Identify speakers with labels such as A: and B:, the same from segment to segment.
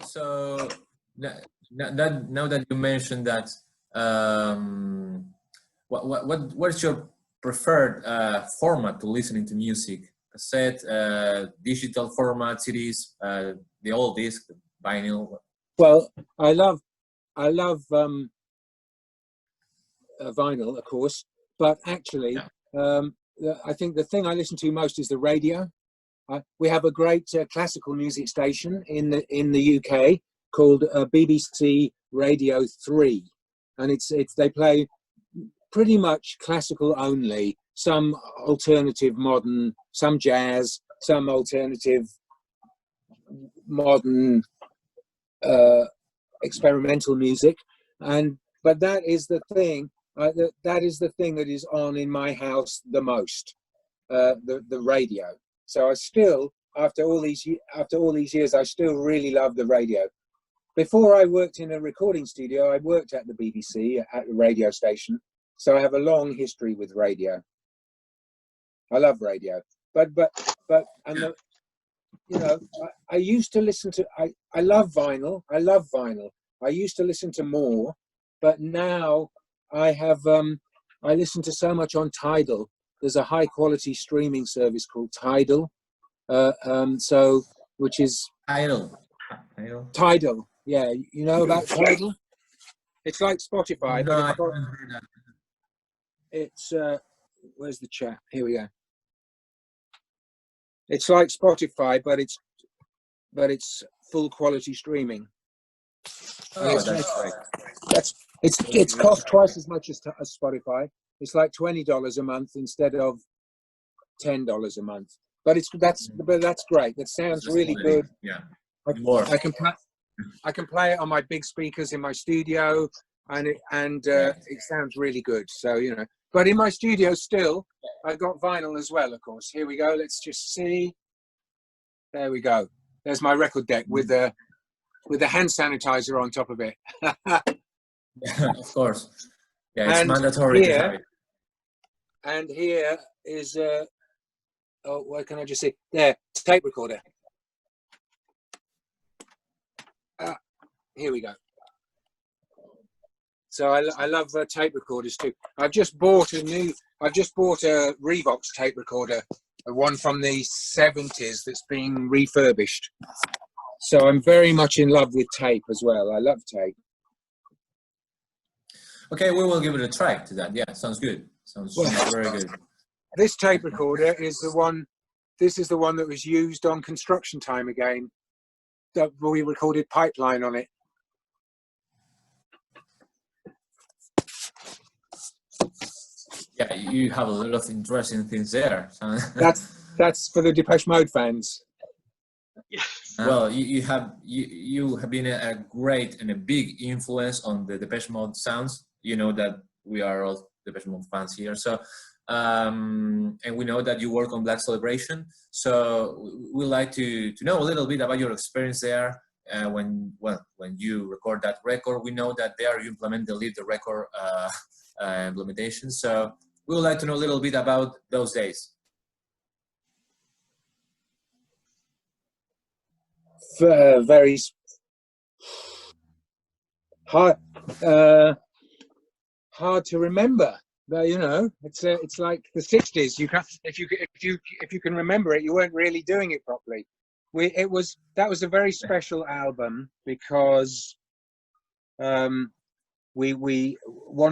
A: So now that you mentioned that, what's your preferred format to listening to music? Cassette, digital format, CDs, the old disc, the vinyl.
B: Well, I love vinyl, of course, but actually, I think the thing I listen to most is the radio. We have a great classical music station in the UK called BBC Radio 3, and they play pretty much classical only. Some alternative modern, some jazz, some alternative modern experimental music, but that is the thing. That is the thing that is on in my house the most, the radio. So I still, after all these years, I still really love the radio. Before I worked in a recording studio, I worked at the BBC at the radio station. So I have a long history with radio. I love radio, I used to listen to. I love vinyl. I used to listen to more, but now I listen to so much on Tidal. There's a high quality streaming service called Tidal, which is Tidal. Yeah, you know about Tidal? It's like Spotify,
A: No,
B: but it's where's the chat? Here we go. It's like Spotify, but it's full quality streaming.
A: Oh, that's right.
B: It's cost twice as much as Spotify. It's like $20 a month instead of $10 a month. But that's great. That sounds really good.
A: Yeah.
B: I can play it on my big speakers in my studio, and it sounds really good. So but in my studio still, I've got vinyl as well. Of course. Here we go. Let's just see. There we go. There's my record deck with the hand sanitizer on top of it.
A: Yeah, of course. Yeah, it's mandatory to have it.
B: And here is what can I just see? There, tape recorder. Here we go. So I love tape recorders too. I've just bought a Revox tape recorder, one from the 70s that's being refurbished. So I'm very much in love with tape as well. I love tape.
A: Okay, we will give it a try to that. Yeah, sounds good. Sounds very good.
B: This tape recorder is the one. This is the one that was used on Construction Time Again. That we recorded Pipeline on it.
A: Yeah, you have a lot of interesting things there.
B: That's for the Depeche Mode fans.
A: Well, you have been a great and a big influence on the Depeche Mode sounds. You know that we are all Depeche Mode fans here. So, and we know that you work on Black Celebration. So we'd like to know a little bit about your experience there. When you record that record, we know that there you implement the Leave the Record implementation. So we would like to know a little bit about those days.
B: Very hard to remember. But it's like the 60s. You can if you can remember it, you weren't really doing it properly. That was a very special album because one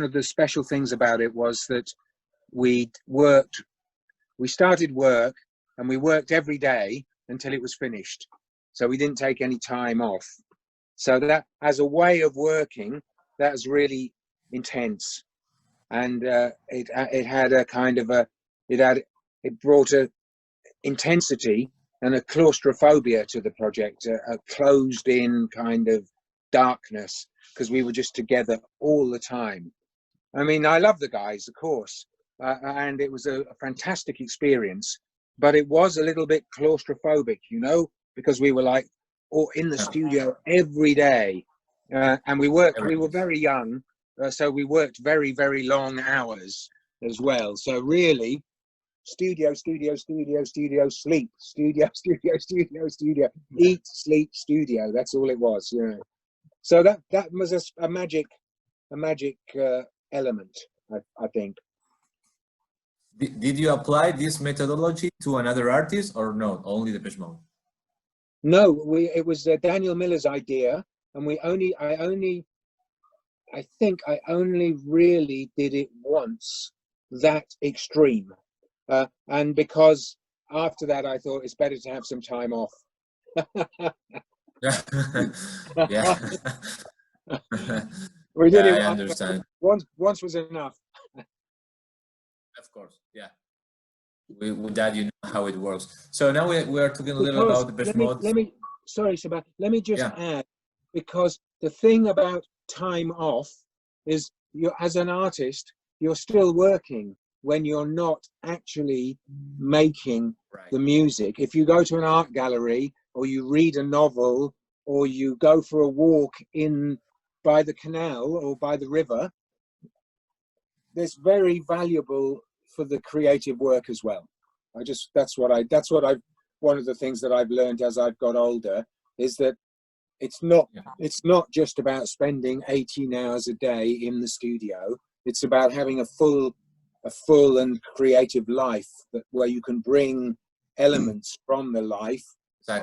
B: of the special things about it was that we started work and we worked every day until it was finished. So we didn't take any time off. So that, as a way of working, that was really intense. And it had a kind of it brought a intensity and a claustrophobia to the project, a closed in kind of darkness, because we were just together all the time. I mean, I love the guys, of course, and it was a fantastic experience, but it was a little bit claustrophobic, because we were like in the studio every day, and we were very young, so we worked very, very long hours as well. So really, studio, studio, studio, studio, sleep, studio, studio, studio, studio, eat, sleep, studio. That's all it was, you know. So that was a magic element, I think.
A: Did you apply this methodology to another artist or no? Only Depeche Mode?
B: No, it was Daniel Miller's idea, and I think I only really did it once, that extreme. And because after that, I thought it's better to have some time off.
A: Yeah.
B: We did
A: Yeah,
B: it.
A: I understand.
B: Once was enough.
A: Of course, yeah. With that, you know how it works. So now we are talking a little about the Depeche Mode.
B: Sorry, Sebastian, let me just add, because the thing about time off is, you, as an artist, you're still working when you're not actually making the music. If you go to an art gallery, or you read a novel, or you go for a walk by the canal or by the river, that's very valuable for the creative work as well. That's one of the things that I've learned as I've got older, is that it's not just about spending 18 hours a day in the studio. It's about having a full and creative life, where you can bring elements from the life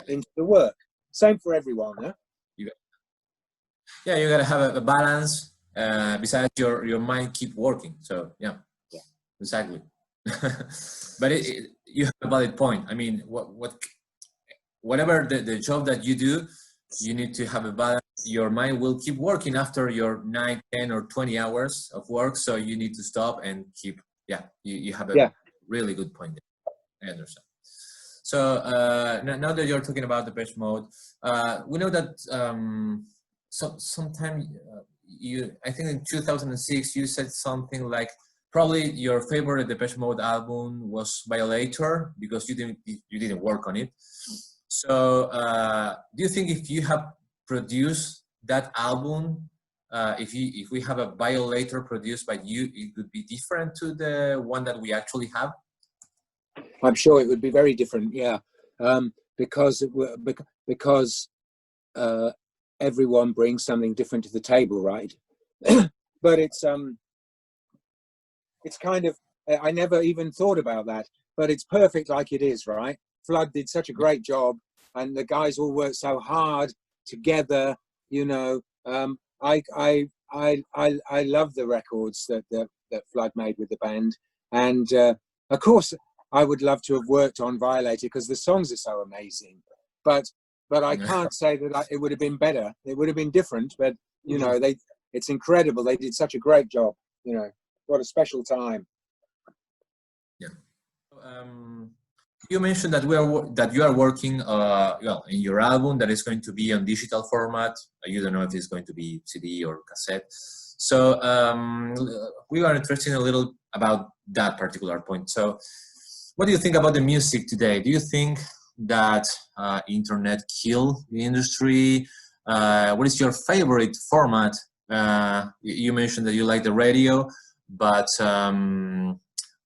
B: into the work. Same for everyone, huh?
A: You gotta have a balance. Besides, your mind keep working. So yeah. Exactly. But you have a valid point. I mean, whatever the job that you do, you need to have a balance. Your mind will keep working after your 9, 10, or 20 hours of work. So you need to stop and keep. Yeah, you have a really good point there. I understand. So now that you're talking about the Depeche Mode, we know that sometime I think in 2006, you said something like, probably your favorite Depeche Mode album was Violator, because you didn't work on it. So do you think if you have produced that album, if we have a Violator produced by you, it would be different to the one that we actually have?
B: I'm sure it would be very different, yeah, because everyone brings something different to the table, right? But it's kind of, I never even thought about that, but it's perfect like it is, right? Flood did such a great job, and the guys all worked so hard together, you know. I love the records that Flood made with the band, and of course I would love to have worked on Violator, because the songs are so amazing, but I can't say that it would have been better. It would have been different, but you know, it's incredible. They did such a great job, you know. What a special time.
A: Yeah. You mentioned that you are working in your album that is going to be on digital format. You don't know if it's going to be CD or cassette. So we are interested a little about that particular point. So what do you think about the music today? Do you think that internet killed the industry? What is your favorite format? You mentioned that you like the radio, but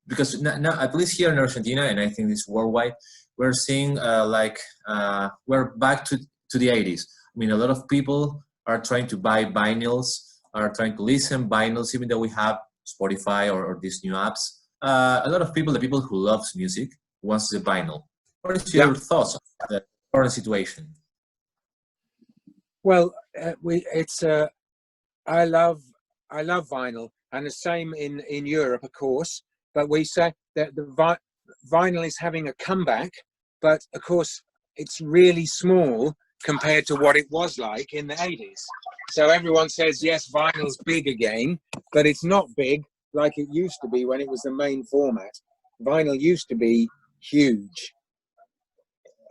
A: because now, at least here in Argentina, and I think it's worldwide, we're seeing we're back to the 80s. I mean, a lot of people are trying to buy vinyls, are trying to listen vinyls, even though we have Spotify or these new apps. A lot of people, the people who loves music, wants the vinyl. What is your thoughts on the current situation?
B: Well, I love vinyl, and the same in Europe, of course. But we say that the vinyl is having a comeback, but of course it's really small compared to what it was like in the 80s. So everyone says, yes, vinyl's big again, but it's not big like it used to be when it was the main format. Vinyl used to be huge.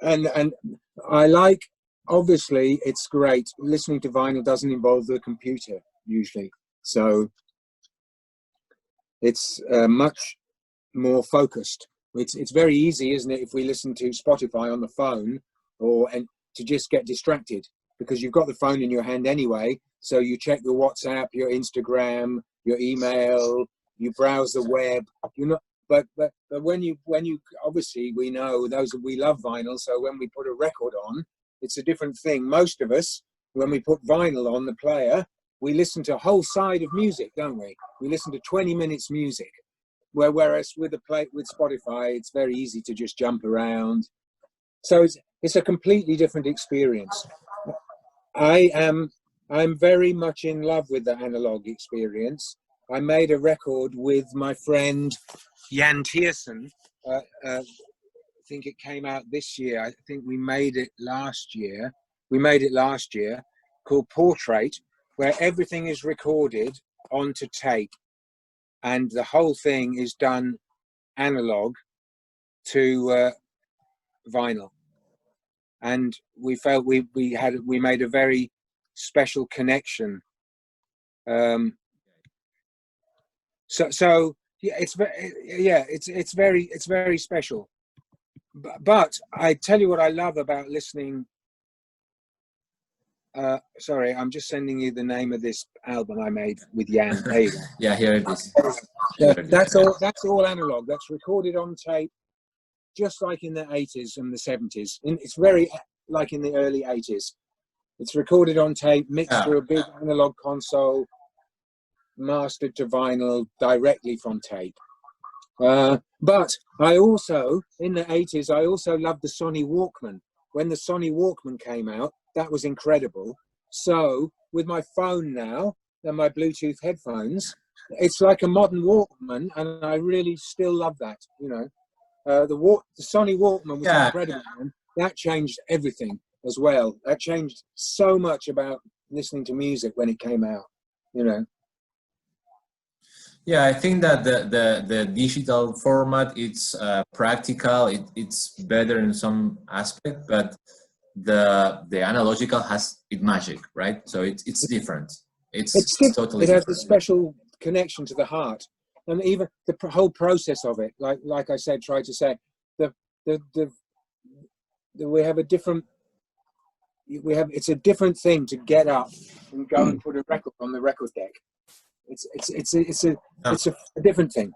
B: And I like, obviously, it's great. Listening to vinyl doesn't involve the computer usually. So it's much more focused. It's very easy, isn't it, if we listen to Spotify on the phone, and to just get distracted, because you've got the phone in your hand anyway. So you check your WhatsApp, your Instagram, your email, you browse the web. but when you obviously, we know those we love vinyl, so when we put a record on, it's a different thing. Most of us, when we put vinyl on the player, we listen to a whole side of music, don't we? We listen to 20 minutes music, whereas with Spotify, it's very easy to just jump around. So it's a completely different experience. I'm very much in love with the analog experience. I made a record with my friend Jan Tiersen. I think it came out this year. I think we made it last year. Called Portrait, where everything is recorded onto tape, and the whole thing is done analog to vinyl. And we felt we made a very special connection. So yeah, it's very special. But I tell you what I love about listening. Sorry, I'm just sending you the name of this album I made with Jan. There you go.
A: Yeah, here it is.
B: That's all analog. That's recorded on tape, just like in the 80s and the 70s. It's very like in the early 80s. It's recorded on tape, mixed through a big analog console, mastered to vinyl directly from tape. But I also, in the 80s, I also loved the Sony Walkman. When the Sony Walkman came out, that was incredible. So with my phone now and my Bluetooth headphones, it's like a modern Walkman, and I really still love that. You know, the Sony Walkman was incredible, man. That changed everything as well. That changed so much about listening to music when it came out. You know.
A: Yeah, I think that the digital format, it's practical. It's better in some aspect, but the analogical has its magic, right? So it's different. It's totally.
B: It has
A: different.
B: a special connection to the heart, and even the whole process of it. Like I said, try to say we have a different. It's a different thing to get up and go and put a record on the record deck. It's a different thing.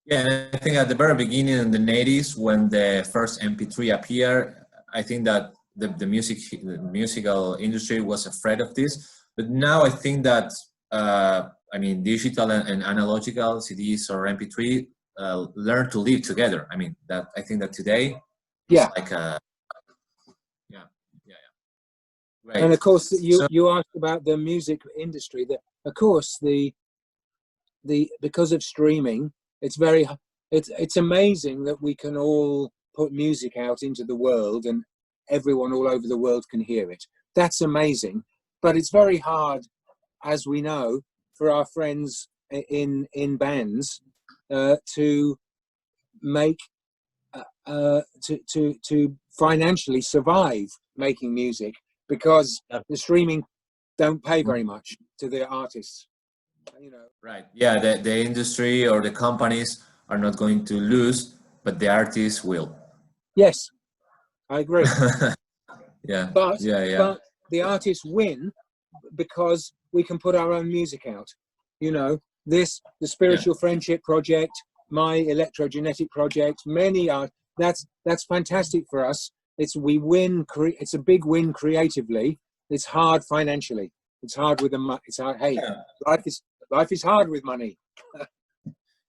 A: Yeah, I think at the very beginning in the 80s, when the first MP3 appeared, I think that the musical industry was afraid of this. But now I think that I mean, digital and analogical CDs or MP3 learn to live together. I mean, that I think that today, it's like a Right.
B: And of course, you asked about the music industry. That of course because of streaming, it's amazing that we can all put music out into the world and everyone all over the world can hear it. That's amazing, but it's very hard, as we know, for our friends in bands to make to financially survive making music, because the streaming don't pay very much to the artists, you know.
A: Right. Yeah, the industry or the companies are not going to lose, but the artists will.
B: Yes, I agree.
A: Yeah.
B: But the artists win because we can put our own music out. You know, the Spiritual Friendship Project, my Electrogenetic Project, many are. That's fantastic for us. It's a big win creatively. It's hard financially. It's hard with it's hard. Hey, life is hard with money.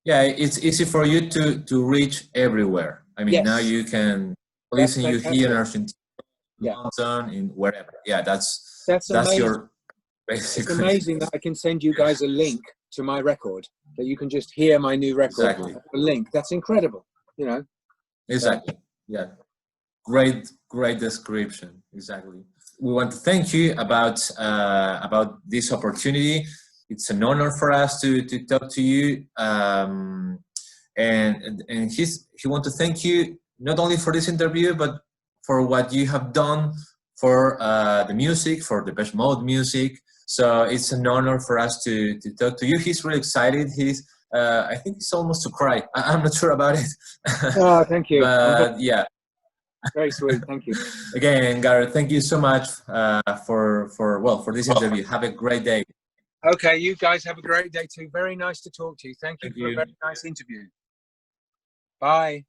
A: Yeah, it's easy for you to reach everywhere. I mean, now you can listen you here in Argentina, London, in wherever. Yeah, that's your basically.
B: It's amazing that I can send you guys a link to my record, that you can just hear my new record.
A: Exactly.
B: A link. That's incredible. You know.
A: Exactly. Yeah. Great description. Exactly. We want to thank you about this opportunity. It's an honor for us to talk to you. And he wants to thank you not only for this interview, but for what you have done for the music, for the Depeche Mode music. So it's an honor for us to talk to you. He's really excited. I think he's almost to cry. I'm not sure about it.
B: Oh, thank you.
A: But yeah.
B: Very sweet. Thank you.
A: Again, Gareth, thank you so much for this interview. Have a great day.
B: Okay, you guys have a great day too. Very nice to talk to you. Thank you for a very nice interview. Bye.